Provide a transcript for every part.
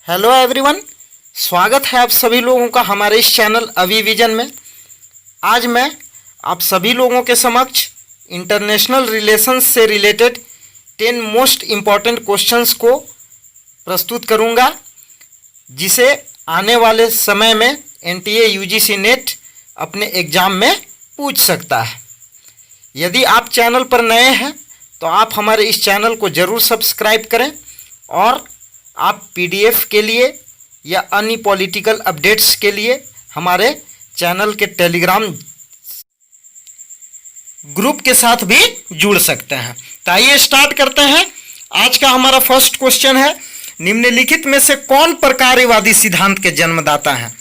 Hello everyone, स्वागत है आप सभी लोगों का हमारे इस चैनल अवी विजन में। आज मैं आप सभी लोगों के समक्ष इंटरनेशनल रिलेशंस से रिलेटेड 10 मोस्ट इम्पॉर्टेंट क्वेश्चंस को प्रस्तुत करूंगा, जिसे आने वाले समय में एनटीए यूजीसी नेट अपने एग्ज़ाम में पूछ सकता है। यदि आप चैनल पर नए हैं तो आप हमारे इस चैनल को ज़रूर सब्सक्राइब करें और आप पीडीएफ के लिए या अन्य पॉलिटिकल अपडेट्स के लिए हमारे चैनल के टेलीग्राम ग्रुप के साथ भी जुड़ सकते हैं। तो आइए स्टार्ट करते हैं। आज का हमारा फर्स्ट क्वेश्चन है, निम्नलिखित में से कौन प्रकार्यवादी सिद्धांत के जन्मदाता हैं?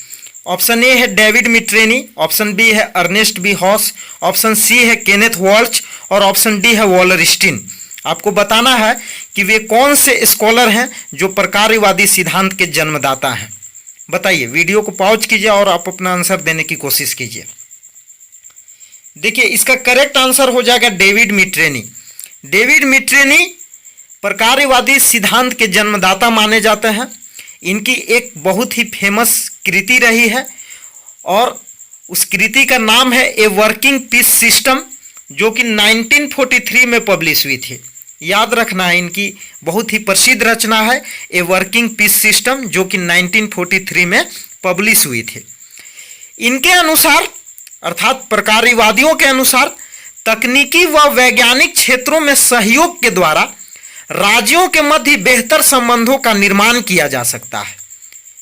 ऑप्शन ए है डेविड मिट्रेनी, ऑप्शन बी है Ernest B Haas, option C है केनेथ वॉल्च और ऑप्शन डी है वॉलरस्टीन। आपको बताना है कि वे कौन से स्कॉलर हैं जो प्रकार्यवादी सिद्धांत के जन्मदाता हैं। बताइए, वीडियो को पॉज कीजिए और आप अपना आंसर देने की कोशिश कीजिए। देखिए, इसका करेक्ट आंसर हो जाएगा डेविड मिट्रेनी। डेविड मिट्रेनी प्रकार्यवादी सिद्धांत के जन्मदाता माने जाते हैं। इनकी एक बहुत ही फेमस कृति रही है और उस कृति का नाम है ए वर्किंग पीस सिस्टम, जो कि 1943 में पब्लिश हुई थी। याद रखना है, इनकी बहुत ही प्रसिद्ध रचना है ए वर्किंग पीस सिस्टम, जो कि 1943 में पब्लिश हुई थी। इनके अनुसार, अर्थात प्रकार्यवादियों के अनुसार, तकनीकी व वैज्ञानिक क्षेत्रों में सहयोग के द्वारा राज्यों के मध्य बेहतर संबंधों का निर्माण किया जा सकता है।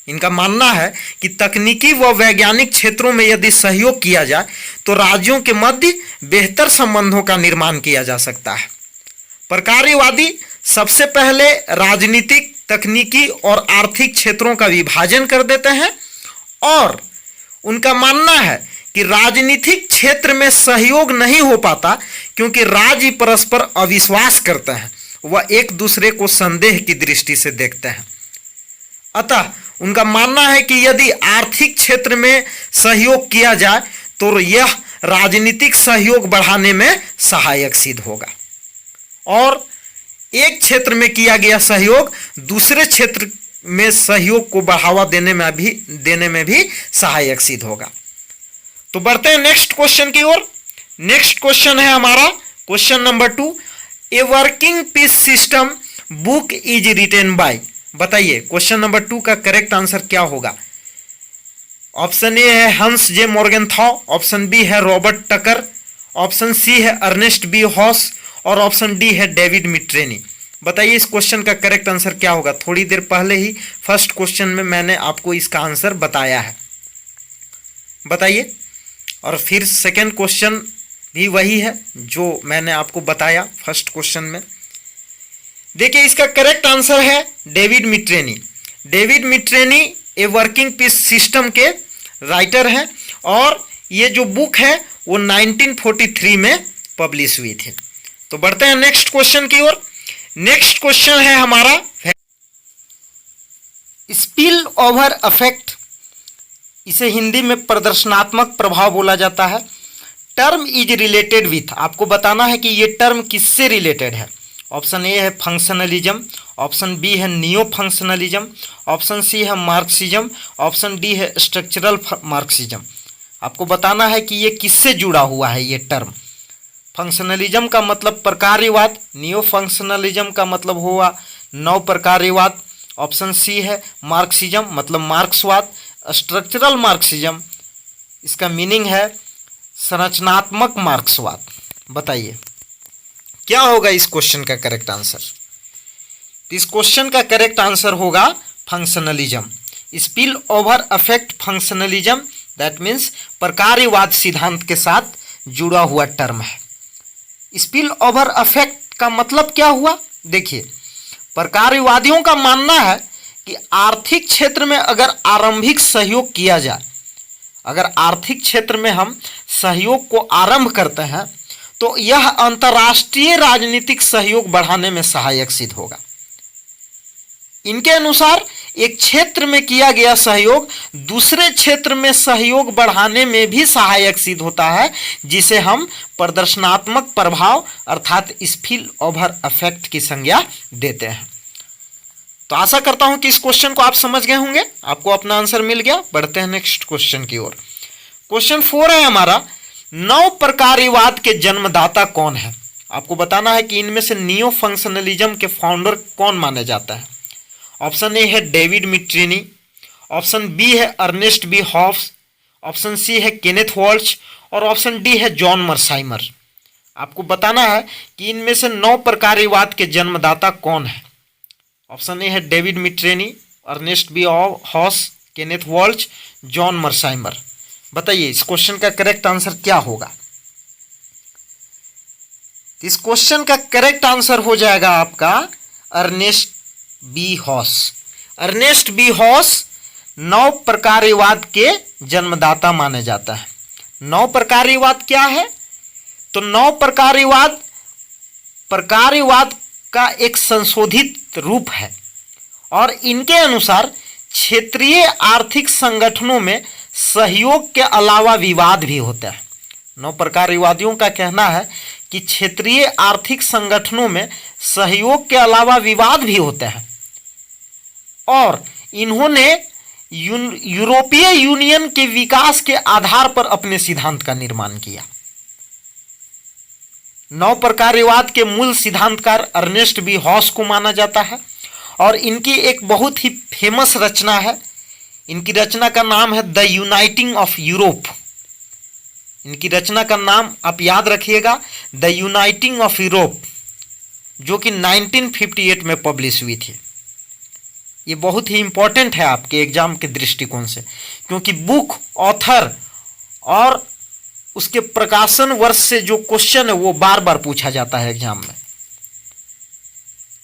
इनका मानना है कि तकनीकी व वैज्ञानिक क्षेत्रों में यदि सहयोग किया जाए तो राज्यों के मध्य बेहतर संबंधों का निर्माण किया जा सकता है। प्रकार्यवादी सबसे पहले राजनीतिक, तकनीकी और आर्थिक क्षेत्रों का विभाजन कर देते हैं और उनका मानना है कि राजनीतिक क्षेत्र में सहयोग नहीं हो पाता क्योंकि राज्य परस्पर अविश्वास करते हैं, वह एक दूसरे को संदेह की दृष्टि से देखते हैं। अतः उनका मानना है कि यदि आर्थिक क्षेत्र में सहयोग किया जाए तो यह राजनीतिक सहयोग बढ़ाने में सहायक सिद्ध होगा और एक क्षेत्र में किया गया सहयोग दूसरे क्षेत्र में सहयोग को बढ़ावा देने में भी सहायक सिद्ध होगा। तो बढ़ते हैं नेक्स्ट क्वेश्चन की ओर। नेक्स्ट क्वेश्चन है हमारा question number 2, a working peace system book is written by. बताइए, क्वेश्चन नंबर 2 का करेक्ट आंसर क्या होगा? ऑप्शन ए है हंस जे मॉर्गेनथॉ, ऑप्शन बी है रॉबर्ट टकर, ऑप्शन सी है अर्नेस्ट बी हॉस और ऑप्शन डी है डेविड मिट्रेनी। बताइए, इस क्वेश्चन का करेक्ट आंसर क्या होगा? थोड़ी देर पहले ही फर्स्ट क्वेश्चन में मैंने आपको इसका आंसर बताया है। बताइए। और फिर सेकेंड क्वेश्चन भी वही है जो मैंने आपको बताया फर्स्ट क्वेश्चन में। देखिए, इसका करेक्ट आंसर है David Mitrany. David Mitrany a working peace system के राइटर हैं और ये जो बुक है वो 1943 में पब्लिश हुई थी। तो बढ़ते हैं नेक्स्ट क्वेश्चन की ओर। नेक्स्ट क्वेश्चन है हमारा स्पिल ओवर इफेक्ट। इसे हिंदी में प्रदर्शनात्मक प्रभाव बोला जाता है। Term is related with. आपको बताना है कि ये टर्म किससे रिलेटेड है। ऑप्शन ए है फंक्शनलिज्म, ऑप्शन बी है नियो फंक्शनलिज्म, ऑप्शन सी है मार्क्सिज्म, ऑप्शन डी है स्ट्रक्चरल मार्क्सिज्म। आपको बताना है कि ये किससे जुड़ा हुआ है ये टर्म। फंक्शनलिज्म का मतलब प्रकार्यवाद, नियो फंक्शनलिज्म का मतलब हुआ नव प्रकार्यवाद, ऑप्शन सी है मार्क्सिज्म मतलब मार्क्सवाद, स्ट्रक्चरल मार्क्सिज्म इसका मीनिंग है संरचनात्मक मार्क्सवाद। बताइए क्या होगा इस क्वेश्चन का करेक्ट आंसर? इस क्वेश्चन का करेक्ट आंसर होगा functionalism. Spill over effect functionalism, that means प्रकार्यवाद सिद्धांत के साथ जुड़ा हुआ टर्म है। स्पिल ओवर इफेक्ट का मतलब क्या हुआ? देखिए, प्रकार्यवादियों का मानना है कि आर्थिक क्षेत्र में अगर आरंभिक सहयोग किया जाए, अगर आर्थिक क्षेत्र में हम सहयोग को आरंभ करते हैं तो यह अंतर्राष्ट्रीय राजनीतिक सहयोग बढ़ाने में सहायक सिद्ध होगा। इनके अनुसार एक क्षेत्र में किया गया सहयोग दूसरे क्षेत्र में सहयोग बढ़ाने में भी सहायक सिद्ध होता है, जिसे हम प्रदर्शनात्मक प्रभाव अर्थात स्पिल ओवर इफेक्ट की संज्ञा देते हैं। तो आशा करता हूं कि इस क्वेश्चन को आप समझ गए होंगे, आपको अपना आंसर मिल गया। बढ़ते हैं नेक्स्ट क्वेश्चन की ओर। क्वेश्चन 4 है हमारा, नव प्रकार्यवाद के जन्मदाता कौन है? आपको बताना है कि इनमें से नियो फंक्शनलिज्म के फाउंडर कौन माने जाता है। ऑप्शन ए है डेविड मिट्रिनी, ऑप्शन बी है Ernest B Hobbs, option C है केनेथ वॉल्च और ऑप्शन डी है जॉन मर्साइमर। आपको बताना है कि इनमें से नव प्रकार्यवाद के जन्मदाता कौन है। ऑप्शन ए है David Mitrany, Ernest B Haas, Kenneth Waltz, John Mearsheimer. बताइए इस क्वेश्चन का करेक्ट आंसर क्या होगा। इस क्वेश्चन का करेक्ट आंसर हो जाएगा आपका Ernest B Haas. Ernest B Haas नव प्रकार्यवाद के जन्मदाता माने जाता है। नव प्रकार्यवाद क्या है? तो नव प्रकार्यवाद का एक संशोधित रूप है और इनके अनुसार क्षेत्रीय आर्थिक संगठनों में सहयोग के अलावा विवाद भी होता है। नव प्रकार्यवादियों का कहना है कि क्षेत्रीय आर्थिक संगठनों में सहयोग के अलावा विवाद भी होता है और इन्होंने यूरोपीय यूनियन के विकास के आधार पर अपने सिद्धांत का निर्माण किया। नव प्रकार्यवाद के मूल सिद्धांतकार अर्नेस्ट बी हॉस को माना जाता है और इनकी एक बहुत ही फेमस रचना है। इनकी रचना का नाम है द यूनाइटिंग ऑफ यूरोप। इनकी रचना का नाम आप याद रखिएगा, द यूनाइटिंग ऑफ यूरोप, जो कि 1958 में पब्लिश हुई थी। ये बहुत ही इंपॉर्टेंट है आपके एग्जाम के दृष्टिकोण से, क्योंकि बुक, ऑथर और उसके प्रकाशन वर्ष से जो क्वेश्चन है वो बार बार पूछा जाता है एग्जाम में।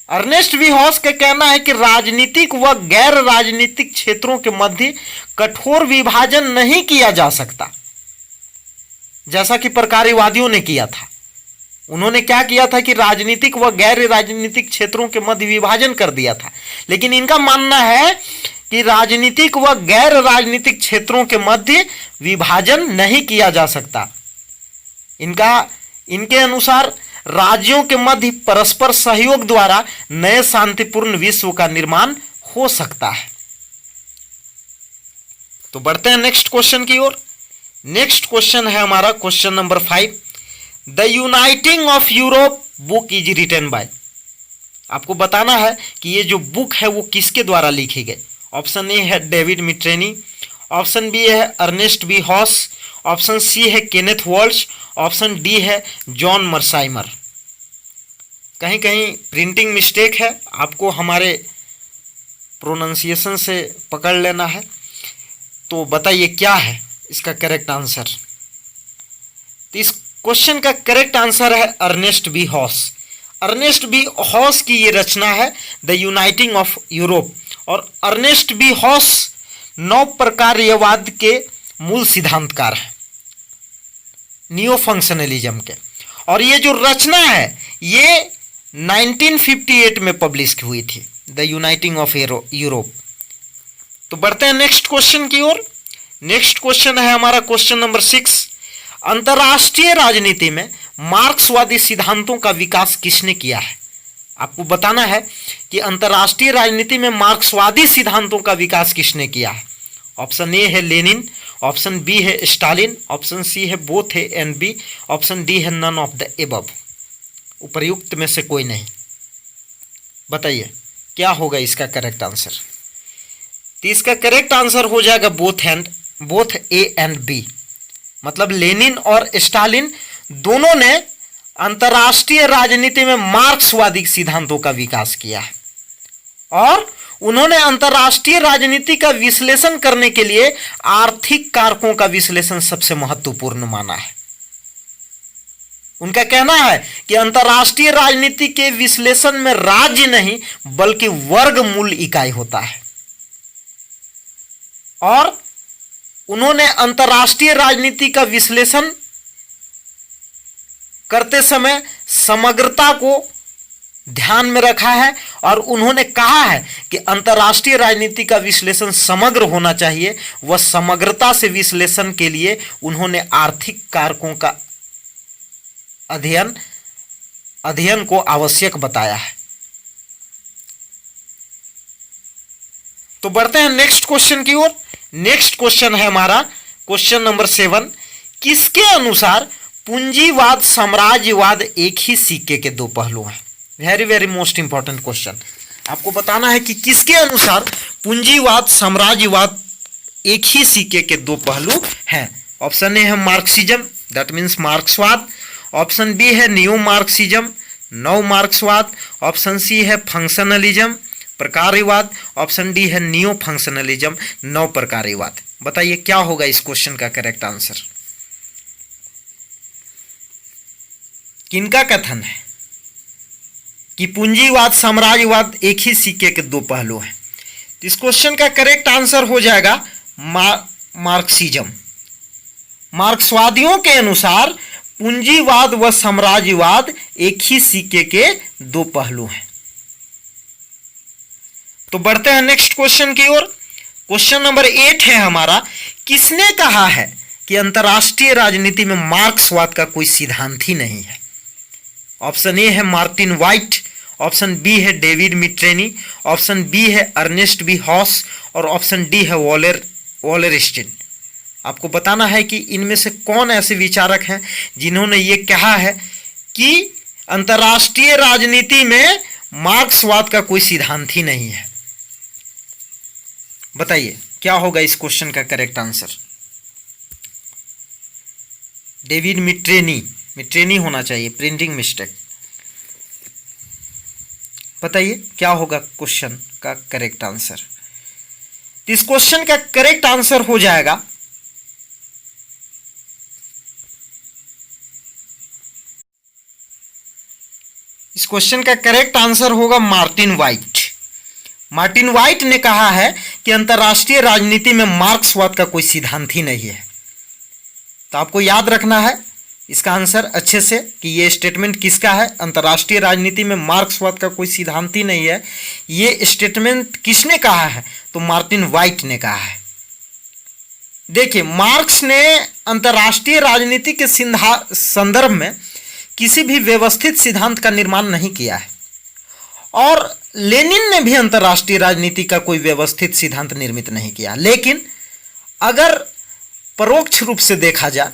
अर्नेस्ट बी हॉस का कहना है कि राजनीतिक व गैर राजनीतिक क्षेत्रों के मध्य कठोर विभाजन नहीं किया जा सकता, जैसा कि प्रकार्यवादियों ने किया था। उन्होंने क्या किया था कि राजनीतिक व गैर राजनीतिक क्षेत्रों के मध्य विभाजन कर दिया था, लेकिन इनका मानना है कि राजनीतिक व गैर राजनीतिक क्षेत्रों के मध्य विभाजन नहीं किया जा सकता। इनके अनुसार राज्यों के मध्य परस्पर सहयोग द्वारा नए शांतिपूर्ण विश्व का निर्माण हो सकता है। तो बढ़ते हैं नेक्स्ट क्वेश्चन की ओर। नेक्स्ट क्वेश्चन है हमारा question number 5, the uniting of Europe book is written by. आपको बताना है कि ये जो बुक है वो किसके द्वारा लिखी गई। ऑप्शन ए है डेविड मिट्रेनी, ऑप्शन बी है Ernest B Haas, option C है केनेथ वॉल्च, ऑप्शन डी है जॉन मर्साइमर। कहीं कहीं प्रिंटिंग मिस्टेक है, आपको हमारे प्रोनाउंसिएशन से पकड़ लेना है। तो बताइए क्या है इसका करेक्ट आंसर। तो इस क्वेश्चन का करेक्ट आंसर है Ernest B Haas. Ernest B Haas की ये रचना है द यूनाइटिंग ऑफ यूरोप और अर्नेस्ट बी हॉस नव प्रकार्यवाद के मूल सिद्धांतकार हैं, नियो फंक्शनलिज्म के। और ये जो रचना है ये 1958 में पब्लिश हुई थी, द यूनाइटिंग ऑफ यूरोप। तो बढ़ते हैं नेक्स्ट क्वेश्चन की ओर। नेक्स्ट क्वेश्चन है हमारा क्वेश्चन नंबर 6, अंतरराष्ट्रीय राजनीति में मार्क्सवादी सिद्धांतों का विकास किसने किया है। आपको बताना है कि अंतरराष्ट्रीय राजनीति में मार्क्सवादी सिद्धांतों का विकास किसने किया है। ऑप्शन ए है लेनिन, ऑप्शन बी है स्टालिन, ऑप्शन सी है both A and B, option D है नन ऑफ द एबव। उपर्युक्त में से कोई नहीं। बताइए क्या होगा इसका करेक्ट आंसर। तो इसका करेक्ट आंसर हो जाएगा बोथ ए एंड बी। मतलब लेनिन और स्टालिन दोनों ने अंतरराष्ट्रीय राजनीति में मार्क्सवादी सिद्धांतों का विकास किया है और उन्होंने अंतरराष्ट्रीय राजनीति का विश्लेषण करने के लिए आर्थिक कारकों का विश्लेषण सबसे महत्वपूर्ण माना है। उनका कहना है कि अंतरराष्ट्रीय राजनीति के विश्लेषण में राज्य नहीं बल्कि वर्गमूल इकाई होता है और उन्होंने अंतरराष्ट्रीय राजनीति का विश्लेषण करते समय समग्रता को ध्यान में रखा है और उन्होंने कहा है कि अंतरराष्ट्रीय राजनीति का विश्लेषण समग्र होना चाहिए। वह समग्रता से विश्लेषण के लिए उन्होंने आर्थिक कारकों का अध्ययन को आवश्यक बताया है। तो बढ़ते हैं नेक्स्ट क्वेश्चन की ओर। नेक्स्ट क्वेश्चन है हमारा क्वेश्चन नंबर 7। किसके अनुसार पूंजीवाद साम्राज्यवाद एक ही सिक्के के दो पहलू हैं? Very very most important question. आपको बताना है कि किसके अनुसार पूंजीवाद साम्राज्यवाद एक ही सिक्के के दो पहलू हैं। ऑप्शन ए है मार्क्सिज्म, दैट मीन्स मार्क्सवाद। ऑप्शन बी है नियो मार्क्सिज्म, नव मार्क्सवाद। ऑप्शन सी है फंक्शनलिज्म, प्रकार्यवाद। ऑप्शन डी है नियो फंक्शनलिज्म, नव प्रकार्यवाद। बताइए क्या होगा इस क्वेश्चन का करेक्ट आंसर? किनका कथन है कि पूंजीवाद साम्राज्यवाद एक ही सिक्के के दो पहलू हैं? इस क्वेश्चन का करेक्ट आंसर हो जाएगा मार्क्सिज्म। मार्क्सवादियों के अनुसार पूंजीवाद व साम्राज्यवाद एक ही सिक्के के दो पहलू हैं। तो बढ़ते हैं नेक्स्ट क्वेश्चन की ओर। क्वेश्चन नंबर 8 है हमारा। किसने कहा है कि अंतरराष्ट्रीय राजनीति में मार्क्सवाद का कोई सिद्धांत ही नहीं है? ऑप्शन ए है मार्टिन वाइट। ऑप्शन बी है डेविड मिट्रेनी। ऑप्शन बी है अर्नेस्ट बी हॉस और ऑप्शन डी है वॉलरस्टीन। आपको बताना है कि इनमें से कौन ऐसे विचारक हैं जिन्होंने ये कहा है कि अंतरराष्ट्रीय राजनीति में मार्क्सवाद का कोई सिद्धांत ही नहीं है। बताइए क्या होगा इस क्वेश्चन का करेक्ट आंसर? डेविड मिट्रेनी होना चाहिए, प्रिंटिंग मिस्टेक। बताइए क्या होगा क्वेश्चन का करेक्ट आंसर? इस क्वेश्चन का करेक्ट आंसर हो जाएगा इस क्वेश्चन का करेक्ट आंसर होगा मार्टिन वाइट। मार्टिन वाइट ने कहा है कि अंतरराष्ट्रीय राजनीति में मार्क्सवाद का कोई सिद्धांत ही नहीं है। तो आपको याद रखना है इसका आंसर अच्छे से कि ये स्टेटमेंट किसका है। अंतरराष्ट्रीय राजनीति में मार्क्सवाद का कोई सिद्धांत ही नहीं है, ये स्टेटमेंट किसने कहा है? तो मार्टिन वाइट ने कहा है। देखिए, मार्क्स ने अंतरराष्ट्रीय राजनीति के संदर्भ में किसी भी व्यवस्थित सिद्धांत का निर्माण नहीं किया है और लेनिन ने भी अंतरराष्ट्रीय राजनीति का कोई व्यवस्थित सिद्धांत निर्मित नहीं किया। लेकिन अगर परोक्ष रूप से देखा जाए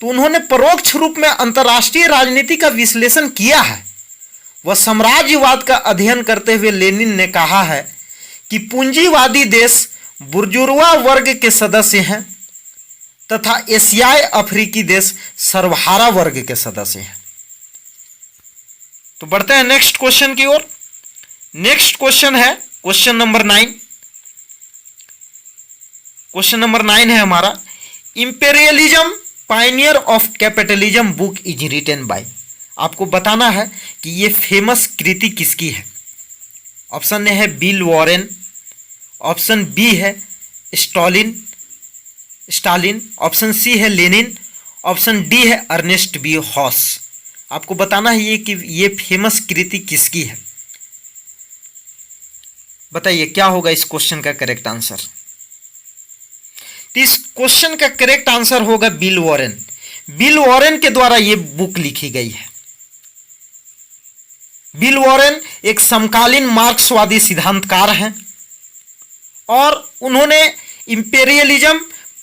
तो उन्होंने परोक्ष रूप में अंतरराष्ट्रीय राजनीति का विश्लेषण किया है। वह साम्राज्यवाद का अध्ययन करते हुए लेनिन ने कहा है कि पूंजीवादी देश बुर्जुआ वर्ग के सदस्य हैं तथा एशियाई अफ्रीकी देश सर्वहारा वर्ग के सदस्य हैं। तो बढ़ते हैं नेक्स्ट क्वेश्चन की ओर। नेक्स्ट क्वेश्चन है क्वेश्चन नंबर 9। क्वेश्चन नंबर 9 है हमारा। Imperialism pioneer of capitalism book is written by. आपको बताना है कि ये फेमस कृति किसकी है। ऑप्शन ए है बिल वॉरेन। ऑप्शन बी है स्टालिन। ऑप्शन सी है लेनिन। ऑप्शन डी है अर्नेस्ट बी हॉस। आपको बताना है कि ये फेमस कृति किसकी है। बताइए क्या होगा इस क्वेश्चन का करेक्ट आंसर? इस क्वेश्चन का करेक्ट आंसर होगा बिल वॉरेन। बिल वॉरेन के द्वारा यह बुक लिखी गई है। बिल वॉरेन एक समकालीन मार्क्सवादी सिद्धांतकार हैं और उन्होंने imperialism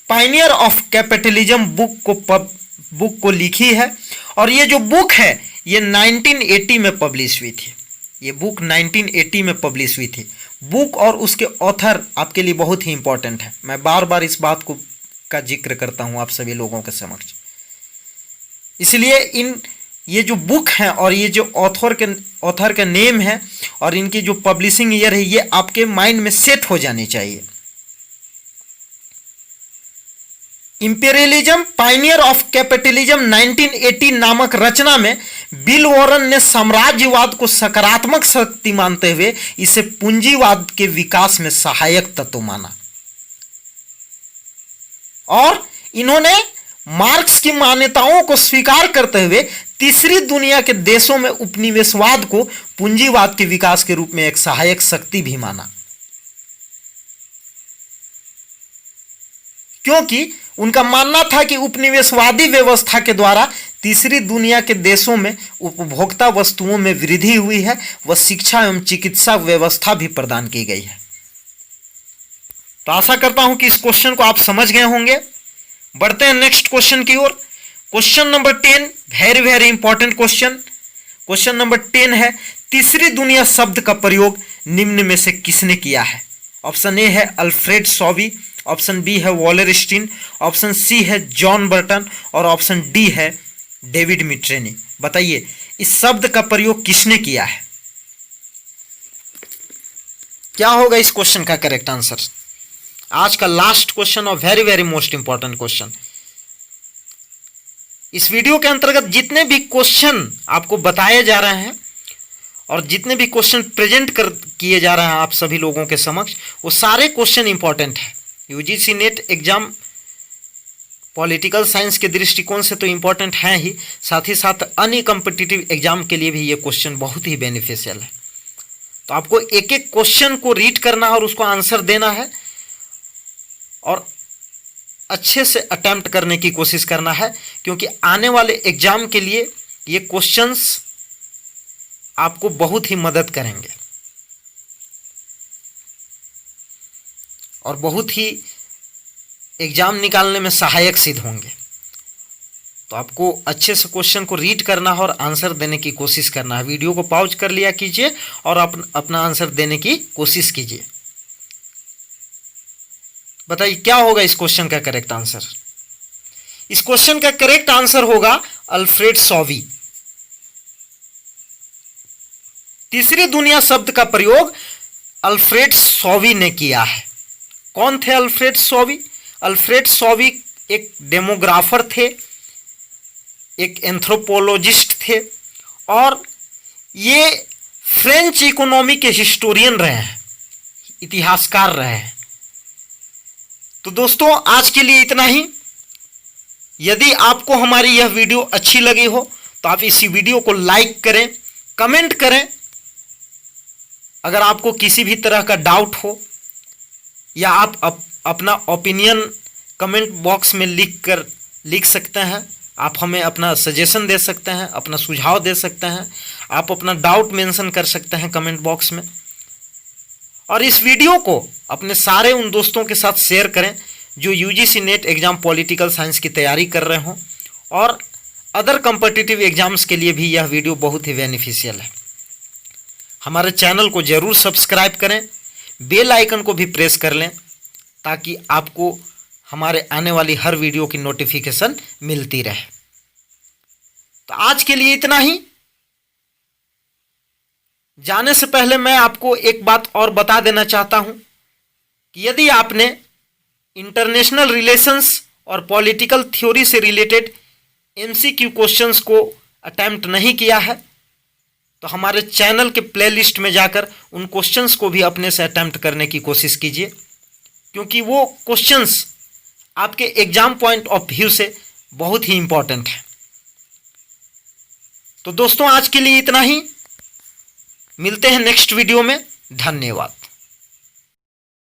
pioneer of capitalism book को लिखी है और ये जो बुक है ये 1980 में पब्लिश हुई थी। ये बुक 1980 में पब्लिश हुई थी। बुक और उसके ऑथर आपके लिए बहुत ही इंपॉर्टेंट है। मैं बार बार इस बात का जिक्र करता हूं आप सभी लोगों के समक्ष। इसलिए ये जो बुक है और ये जो ऑथर का नेम है और इनकी जो पब्लिशिंग ईयर है ये आपके माइंड में सेट हो जानी चाहिए। इंपेरियलिज्म पायनियर ऑफ कैपिटलिज्म 1980 नामक रचना में बिल वॉरेन ने साम्राज्यवाद को सकारात्मक शक्ति मानते हुए इसे पूंजीवाद के विकास में सहायक तत्व माना और इन्होंने मार्क्स की मान्यताओं को स्वीकार करते हुए तीसरी दुनिया के देशों में उपनिवेशवाद को पूंजीवाद के विकास के रूप में एक सहायक शक्ति भी माना, क्योंकि उनका मानना था कि उपनिवेशवादी व्यवस्था के द्वारा तीसरी दुनिया के देशों में उपभोक्ता वस्तुओं में वृद्धि हुई है व शिक्षा एवं चिकित्सा व्यवस्था भी प्रदान की गई है। तो आशा करता हूं कि इस क्वेश्चन को आप समझ गए होंगे। बढ़ते हैं नेक्स्ट क्वेश्चन की ओर। Question number 10, very very important question. Question number 10 है, तीसरी दुनिया शब्द का प्रयोग निम्न में से किसने किया है? ऑप्शन ए है अल्फ्रेड सॉवी, ऑप्शन बी है वॉलरस्टीन, ऑप्शन सी है जॉन बर्टन और ऑप्शन डी है डेविड मिट्रेनी। बताइए इस शब्द का प्रयोग किसने किया है? क्या होगा इस क्वेश्चन का करेक्ट आंसर? आज का लास्ट क्वेश्चन और very very most important question. इस वीडियो के अंतर्गत जितने भी क्वेश्चन आपको बताए जा रहे हैं और जितने भी क्वेश्चन प्रेजेंट किए जा रहे हैं आप सभी लोगों के समक्ष, वो सारे क्वेश्चन इंपॉर्टेंट है। UGC net exam political science के दृष्टिकोण से तो इंपॉर्टेंट है ही, साथ ही साथ अन्य कॉम्पिटिटिव एग्जाम के लिए भी ये क्वेश्चन बहुत ही बेनिफिशियल है। तो आपको एक एक क्वेश्चन को रीड करना है और उसको आंसर देना है और अच्छे से अटेम्प्ट करने की कोशिश करना है, क्योंकि आने वाले एग्जाम के लिए ये क्वेश्चंस आपको बहुत ही मदद करेंगे और बहुत ही एग्जाम निकालने में सहायक सिद्ध होंगे। तो आपको अच्छे से क्वेश्चन को रीड करना है और आंसर देने की कोशिश करना है। वीडियो को पॉज कर लिया कीजिए और अपना आंसर देने की कोशिश कीजिए। बताइए क्या होगा इस क्वेश्चन का करेक्ट आंसर? इस क्वेश्चन का करेक्ट आंसर होगा अल्फ्रेड सॉवी। तीसरी दुनिया शब्द का प्रयोग अल्फ्रेड सॉवी ने किया है। कौन थे अल्फ्रेड सॉवी? अल्फ्रेड सॉवी एक डेमोग्राफर थे, एक एंथ्रोपोलॉजिस्ट थे और ये फ्रेंच इकोनॉमी के हिस्टोरियन रहे हैं, इतिहासकार रहे हैं। तो दोस्तों आज के लिए इतना ही। यदि आपको हमारी यह वीडियो अच्छी लगी हो तो आप इसी वीडियो को लाइक करें, कमेंट करें। अगर आपको किसी भी तरह का डाउट हो या आप अपना ओपिनियन कमेंट बॉक्स में लिख सकते हैं। आप हमें अपना सजेशन दे सकते हैं, अपना सुझाव दे सकते हैं, आप अपना डाउट मेंशन कर सकते हैं कमेंट बॉक्स में। और इस वीडियो को अपने सारे उन दोस्तों के साथ शेयर करें जो UGC net exam political science की तैयारी कर रहे हों और अदर कॉम्पिटिटिव एग्जाम्स के लिए भी यह वीडियो बहुत ही बेनिफिशियल है। हमारे चैनल को जरूर सब्सक्राइब करें, बेल आइकन को भी प्रेस कर लें ताकि आपको हमारे आने वाली हर वीडियो की नोटिफिकेशन मिलती रहे। तो आज के लिए इतना ही। जाने से पहले मैं आपको एक बात और बता देना चाहता हूं कि यदि आपने इंटरनेशनल रिलेशंस और पॉलिटिकल थ्योरी से रिलेटेड एमसीक्यू क्वेश्चंस को अटेम्प्ट नहीं किया है तो हमारे चैनल के प्लेलिस्ट में जाकर उन क्वेश्चंस को भी अपने से अटेम्प्ट करने की कोशिश कीजिए, क्योंकि वो क्वेश्चंस आपके एग्जाम पॉइंट ऑफ व्यू से बहुत ही इंपॉर्टेंट है। तो दोस्तों आज के लिए इतना ही। मिलते हैं नेक्स्ट वीडियो में। धन्यवाद।